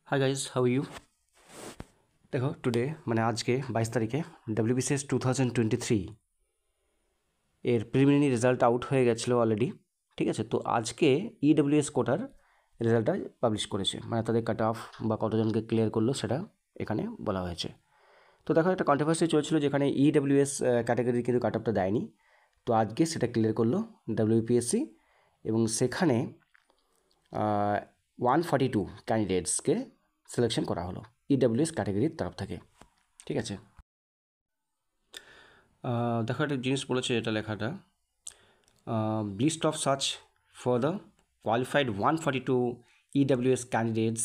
High guys, how you? দেখো today মানে আজকে 22 তারিখে WBCS 2023 এর প্রিলিমিনারি রেজাল্ট আউট হয়ে গেছিলো অলরেডি। ঠিক আছে, তো আজকে EWS কোটার রেজাল্টটা পাবলিশ করেছে, মানে তাদের কাট অফ বা কতজনকে ক্লিয়ার করলো সেটা এখানে বলা হয়েছে। তো দেখো একটা কন্ট্রোভার্সি চলছিল যেখানে EWS ক্যাটাগরি কিন্তু কাট অফটা দেয়নি, তো আজকে সেটা ক্লিয়ার করলো WPSC এবং সেখানে 142 ক্যান্ডিডেটসকে সিলেকশন করা হলো EWS ক্যাটাগরির তরফ থেকে। ঠিক আছে, দেখো একটা জিনিস বলেছে, এটা লেখাটা list of search for the qualified 142 EWS candidates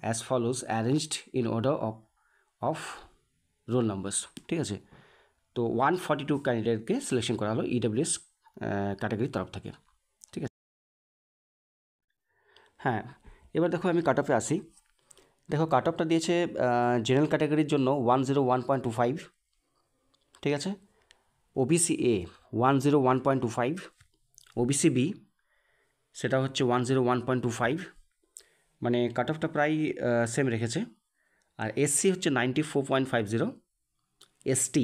as follows arranged in order of roll numbers। ঠিক আছে, তো 142 ক্যান্ডিডেটকে সিলেকশন করা হলো EWS ক্যাটাগরির তরফ থেকে। ঠিক আছে, হ্যাঁ, এবার দেখো আমি কাট অফে আসি। দেখো কাট অফটা দিয়েছে জেনারেল ক্যাটাগরির জন্য 101.25। ঠিক আছে, OBC A 101.25, OBC B সেটা হচ্ছে 101.25, মানে কাট অফটা প্রায় সেম রেখেছে। আর SC হচ্ছে 94.50, ST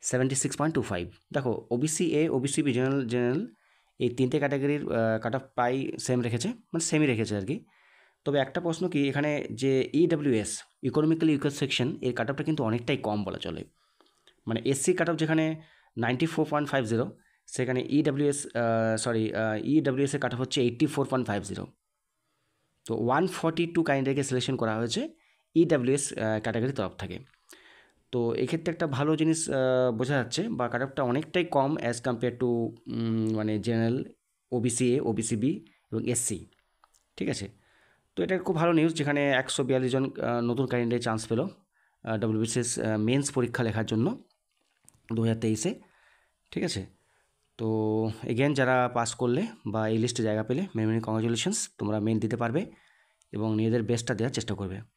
76.25। দেখো OBC A, OBC B, general এই তিনটে ক্যাটাগরির কাট অফ প্রায় সেম রেখেছে, মানে সেমই রেখেছে আর কি। তবে একটা প্রশ্ন কি, এখানে যে EWS ইকোনমিক্যালি উইকার সেকশন এর কাট অফটা কিন্তু অনেকটাই কম বলা চলে। মানে SC কাট অফ যেখানে 94.50, সেখানে EWS এর কাট অফ হচ্ছে 84.50। তো 142 ক্যান্ডিডেটকে সিলেকশন করা হয়েছে EWS ক্যাটাগরির তরফ থেকে। তো এক্ষেত্রে একটা ভালো জিনিস বোঝা যাচ্ছে, বা কাট অফটা অনেকটাই কম অ্যাজ কম্পেয়ার টু মানে general, OBC A, OBC B এবং SC। ঠিক আছে, তো এটা খুব ভালো নিউজ, যেখানে 142 জন নতুন ক্যান্ডিডেট চান্স পেল WBCS মেন্স পরীক্ষা লেখার জন্য 2023-এ। ঠিক আছে, তো এগেন যারা পাস করলে বা এই লিস্টে জায়গা পেলে মেনি কংগ্রাচুলেশনস, তোমরা মেন দিতে পারবে এবং নিজেদের বেস্টটা দেওয়ার চেষ্টা করবে।